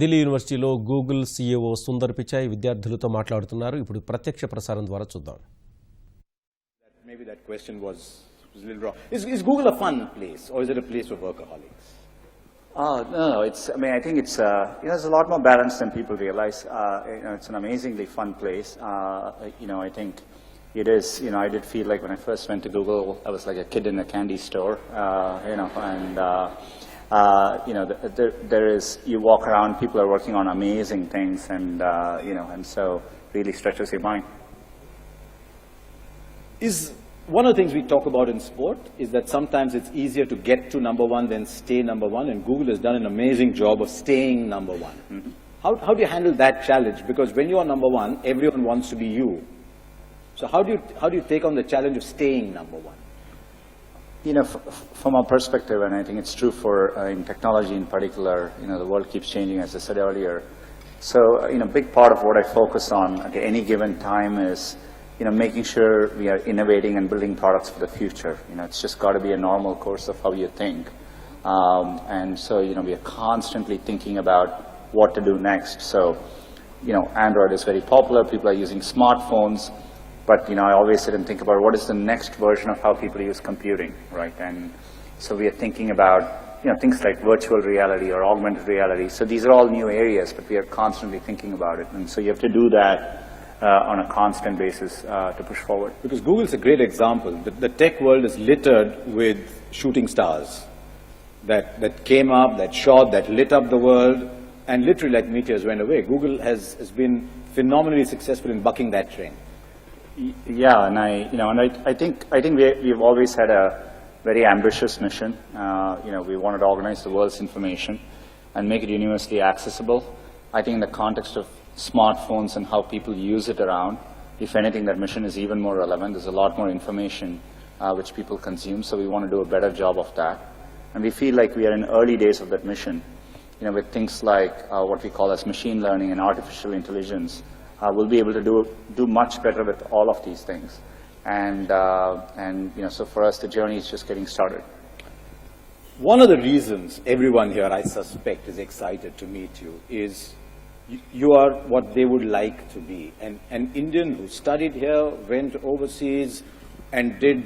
ఢిల్లీ యూనివర్సిటీలో Google CEO Sundar Pichai విద్యార్థులతో మాట్లాడుతున్నారు. ఇప్పుడు ప్రత్యక్ష ప్రసారం ద్వారా చూద్దాం. Maybe that question was a little wrong. Is Google a fun place, or is it a place for workaholics? No. I think it's there's a lot more balance than people realize. It's an amazingly fun place. I think it is. I did feel like when I first went to Google, I was like a kid in a candy store. There is, you walk around, people are working on amazing things, and so really stretches your mind. Is one of the things we talk about in sport is that sometimes it's easier to get to number one than stay number one, and Google has done an amazing job of staying number one. Mm-hmm. How do you handle that challenge? Because when you are number one, everyone wants to be you. So how do you take on the challenge of staying number one? From our perspective, and I think it's true for in technology in particular, the world keeps changing, as I said earlier. So, a big part of what I focus on at any given time is, making sure we are innovating and building products for the future. It's just got to be a normal course of how you think. And so, we are constantly thinking about what to do next. So, Android is very popular. People are using smartphones. But, I always sit and think about what is the next version of how people use computing, right? And so we are thinking about, things like virtual reality or augmented reality. So these are all new areas, but we are constantly thinking about it. And so you have to do that on a constant basis to push forward. Because Google's a great example. The tech world is littered with shooting stars that came up, that shot, that lit up the world, and literally like meteors went away. Google has been phenomenally successful in bucking that trend. Yeah, and I think we've always had a very ambitious mission. We wanted to organize the world's information and make it universally accessible. I think in the context of smartphones and how people use it around, if anything, that mission is even more relevant. There's a lot more information which people consume, so we want to do a better job of that. And we feel like we are in early days of that mission, with things like what we call as machine learning and artificial intelligence. We'll be able to do much better with all of these things. And so for us, the journey is just getting started. One of the reasons everyone here, I suspect, is excited to meet you is you are what they would like to be. An Indian who studied here, went overseas, and did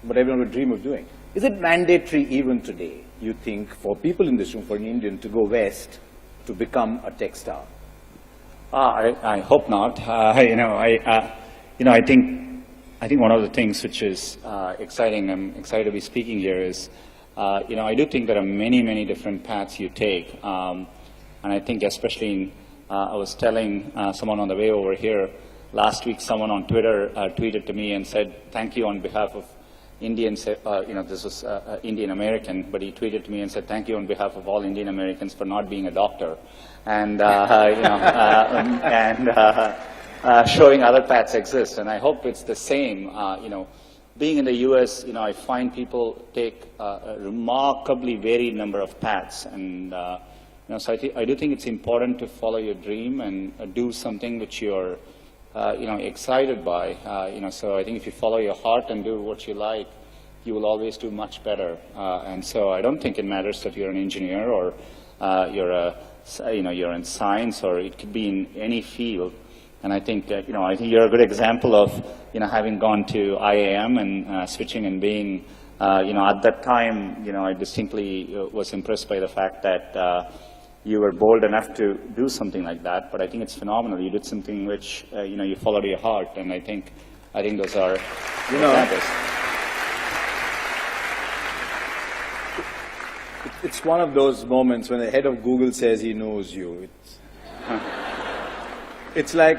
what everyone would dream of doing. Is it mandatory even today, you think, for people in this room, for an Indian to go west to become a tech star? I hope not. I think one of the things which is exciting, I'm excited to be speaking here, is, I do think there are many, many different paths you take. And I think especially I was telling someone on the way over here, last week someone on Twitter tweeted to me and said, thank you on behalf of Indians, this was Indian American, but he tweeted to me and said, thank you on behalf of all Indian Americans for not being a doctor. And, showing other paths exist. And I hope it's the same. Being in the U.S., I find people take a remarkably varied number of paths. And, so I do think it's important to follow your dream and do something which you're, excited by. So I think if you follow your heart and do what you like, you will always do much better. And so I don't think it matters that you're an engineer or you're in science, or it could be in any field. And I think you're a good example of, having gone to IIM and switching and being, at that time, I distinctly was impressed by the fact that you were bold enough to do something like that. But I think it's phenomenal. You did something which, you followed your heart. And I think those are examples. It's one of those moments when the head of Google says he knows you. It's like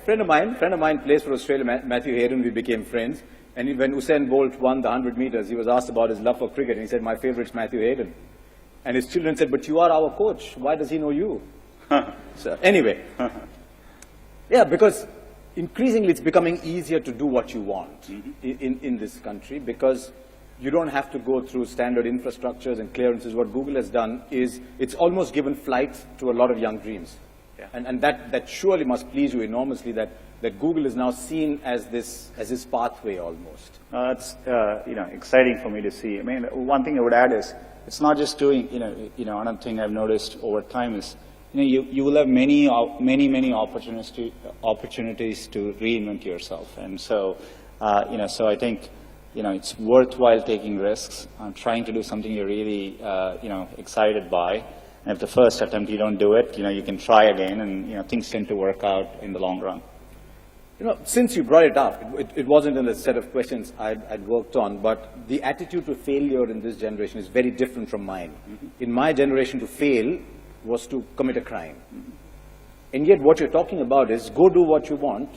friend of mine plays for Australia, Matthew Hayden. We became friends. And when Usain Bolt won the 100 meters, he was asked about his love for cricket. And he said, my favorite's Matthew Hayden. And his children said, but you are our coach. Why does he know you? So anyway. Yeah, because increasingly it's becoming easier to do what you want in this country, because you don't have to go through standard infrastructures and clearances. What Google has done is it's almost given flight to a lot of young dreams. Yeah. And that surely must please you enormously, that Google is now seen as this pathway almost. It's exciting for me to see. I mean, one thing I would add is it's not just doing, another thing I've noticed over time is, you will have many opportunities to reinvent yourself. And so, so I think, it's worthwhile taking risks, trying to do something you're really, excited by. And if the first attempt you don't do it, you can try again, and, things tend to work out in the long run. Since you brought it up, it wasn't in the set of questions I'd worked on, but the attitude to failure in this generation is very different from mine. Mm-hmm. In my generation, to fail was to commit a crime. Mm-hmm. And yet what you're talking about is go do what you want,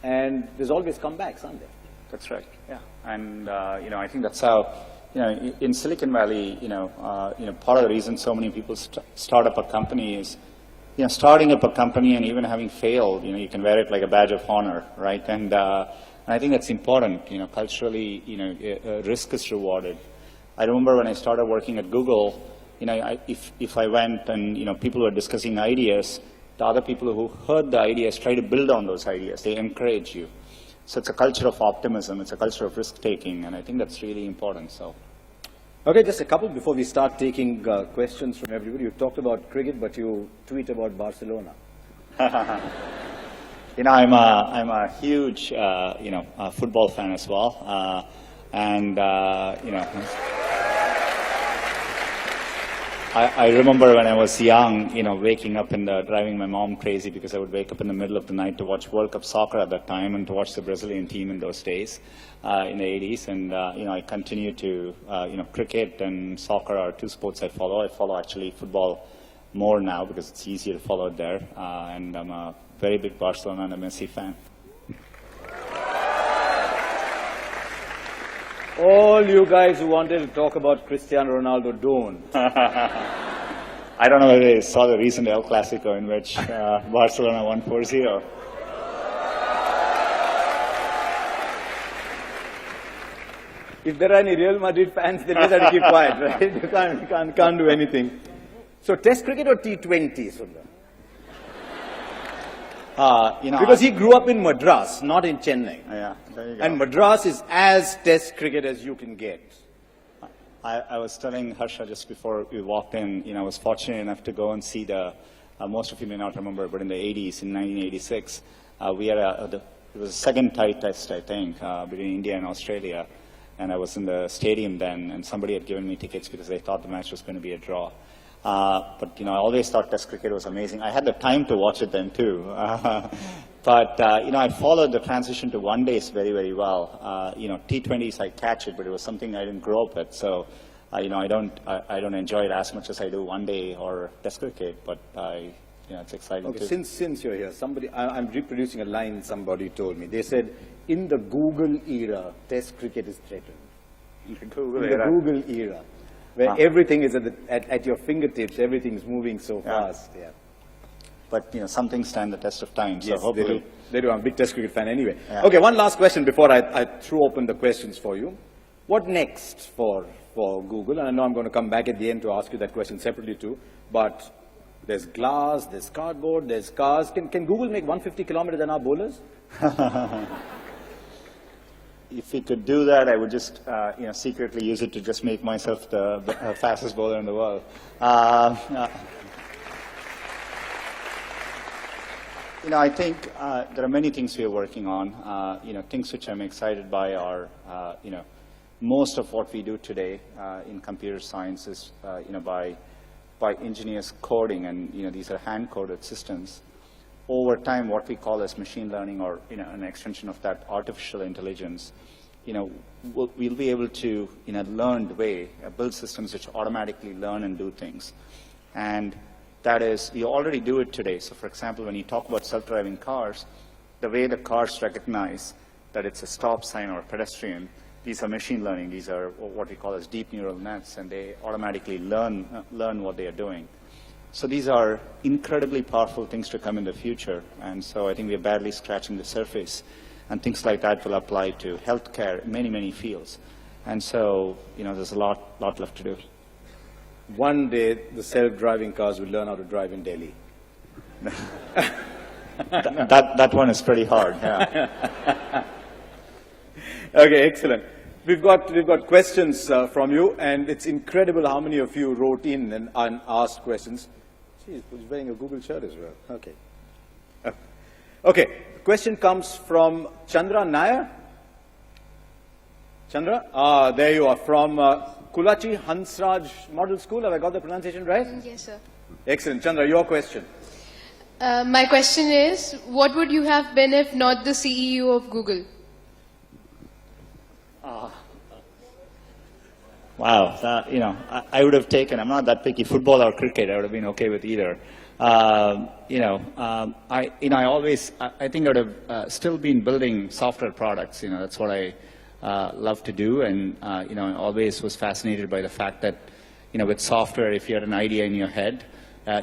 and there's always comebacks, aren't there? That's right, yeah. And, I think that's how, in Silicon Valley, part of the reason so many people start up a company is, starting up a company and even having failed, you can wear it like a badge of honor, right? And I think that's important, culturally, risk is rewarded. I remember when I started working at Google, if I went and, people were discussing ideas, the other people who heard the ideas try to build on those ideas. They encourage you. So it's a culture of optimism, it's a culture of risk-taking, and I think that's really important, so. Okay, just a couple before we start taking questions from everybody. You talked about cricket, but you tweet about Barcelona. I'm a huge, football fan as well, I remember when I was young, waking up and driving my mom crazy because I would wake up in the middle of the night to watch World Cup soccer at that time and to watch the Brazilian team in those days, in the 80s. And, I continue to, cricket and soccer are two sports I follow. I follow actually football more now because it's easier to follow it there. And I'm a very big Barcelona and a Messi fan. All you guys who wanted to talk about Cristiano Ronaldo, don't. I don't know whether you saw the recent El Clasico in which Barcelona won 4-0. If there are any Real Madrid fans, they just have to keep quiet, right? You can't do anything. So Test cricket or T20, Sunder? Because he grew up in Madras, not in Chennai. Yeah, there you go. And Madras is as Test cricket as you can get. I was telling Harsha just before we walked in, I was fortunate enough to go and see most of you may not remember, but in the 80s, in 1986, we had it was a second tie test, I think, between India and Australia. And I was in the stadium then, and somebody had given me tickets because they thought the match was going to be a draw. But, I always thought Test cricket was amazing. I had the time to watch it then, too. But, I followed the transition to one-days very, very well. T20s, I catch it, but it was something I didn't grow up with. So, I don't enjoy it as much as I do one-day or Test cricket, but, it's exciting, okay, too. Since you're here, I'm reproducing a line somebody told me. They said, in the Google era, Test cricket is threatened. In the Google era. Where everything is at your fingertips, everything's moving so fast. Yeah. But, some things stand the test of time, so Yes, hopefully. They do. I'm a big Test cricket fan anyway. Yeah. Okay, one last question before I throw open the questions for you. What next for Google? And I know I'm going to come back at the end to ask you that question separately too, but there's glass, there's cardboard, there's cars. Can Google make 150 kilometers an hour bowlers? If we could do that, I would just, secretly use it to just make myself the fastest bowler in the world. I think there are many things we are working on. Things which I'm excited by are, most of what we do today in computer science is, by engineers coding, and these are hand-coded systems. Over time, what we call as machine learning, or an extension of that, artificial intelligence, we'll be able to, in a learned way, build systems which automatically learn and do things. And that is, you already do it today. So, for example, when you talk about self-driving cars, the way the cars recognize that it's a stop sign or a pedestrian, these are machine learning. These are what we call as deep neural nets, and they automatically learn what they are doing. So these are incredibly powerful things to come in the future, and so I think we are barely scratching the surface, and things like that will apply to healthcare, many fields. And so, there's a lot left to do. One day, the self-driving cars will learn how to drive in Delhi. that one is pretty hard, yeah. Okay, excellent. We've got questions from you, and it's incredible how many of you wrote in and asked questions. Geez, he's wearing a Google shirt as well. Okay. Okay. The question comes from Chandra Nair. Chandra, there you are, from Kulachi Hansraj Model School. Have I got the pronunciation right? Yes, sir. Excellent. Chandra, your question. My question is, what would you have been if not the CEO of Google? Wow, I would have taken, I'm not that picky, football or cricket, I would have been okay with either. I think I would have still been building software products, that's what I love to do, and, I always was fascinated by the fact that, with software, if you had an idea in your head,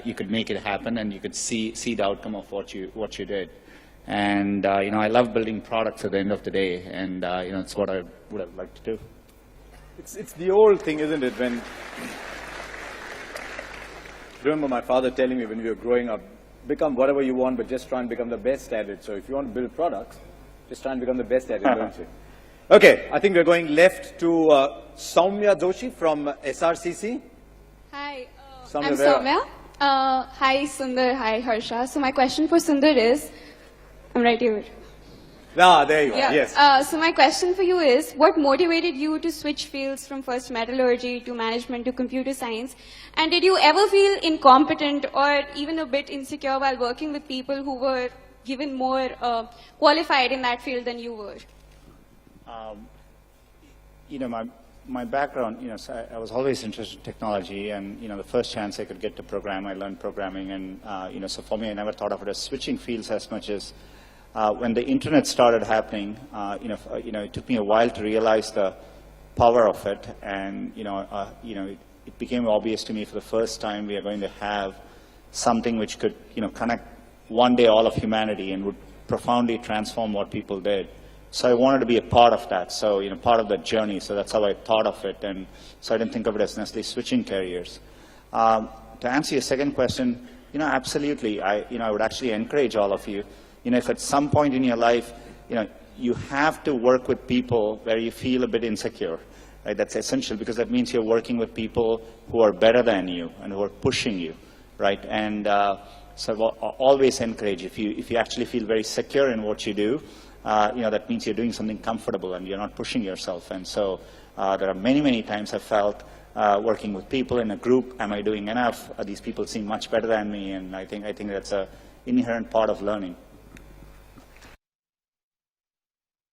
you could make it happen and you could see the outcome of what you did. And, I love building products at the end of the day, and, it's what I would have liked to do. It's the old thing, isn't it? When remember my father telling me when we were growing up, become whatever you want, but just try and become the best at it. So if you want to build products, just try and become the best at it, don't you? Okay, I think we're going left to Soumya Joshi from SRCC. Hi, Soumya, I'm Soumya. Hi, Sunder. Hi, Harsha. So my question for Sunder is, I'm right here. There you are, Yeah. yes. So my question for you is, what motivated you to switch fields from first metallurgy to management to computer science? And did you ever feel incompetent or even a bit insecure while working with people who were given more qualified in that field than you were? My background, so I was always interested in technology, and, the first chance I could get to program, I learned programming, and, so for me, I never thought of it as switching fields as much as when the internet started happening, it took me a while to realize the power of it, and, it became obvious to me for the first time we are going to have something which could, connect one day all of humanity and would profoundly transform what people did. So I wanted to be a part of that, so, part of the journey. So that's how I thought of it, and so I didn't think of it as necessarily switching careers. To answer your second question, absolutely. I would actually encourage all of you, if at some point in your life, you have to work with people where you feel a bit insecure, right? That's essential, because that means you're working with people who are better than you and who are pushing you, right? And so I'll always encourage, if you actually feel very secure in what you do, that means you're doing something comfortable and you're not pushing yourself. And so there are many times I've felt working with people in a group, am I doing enough? These people seem much better than me, and I think that's an inherent part of learning.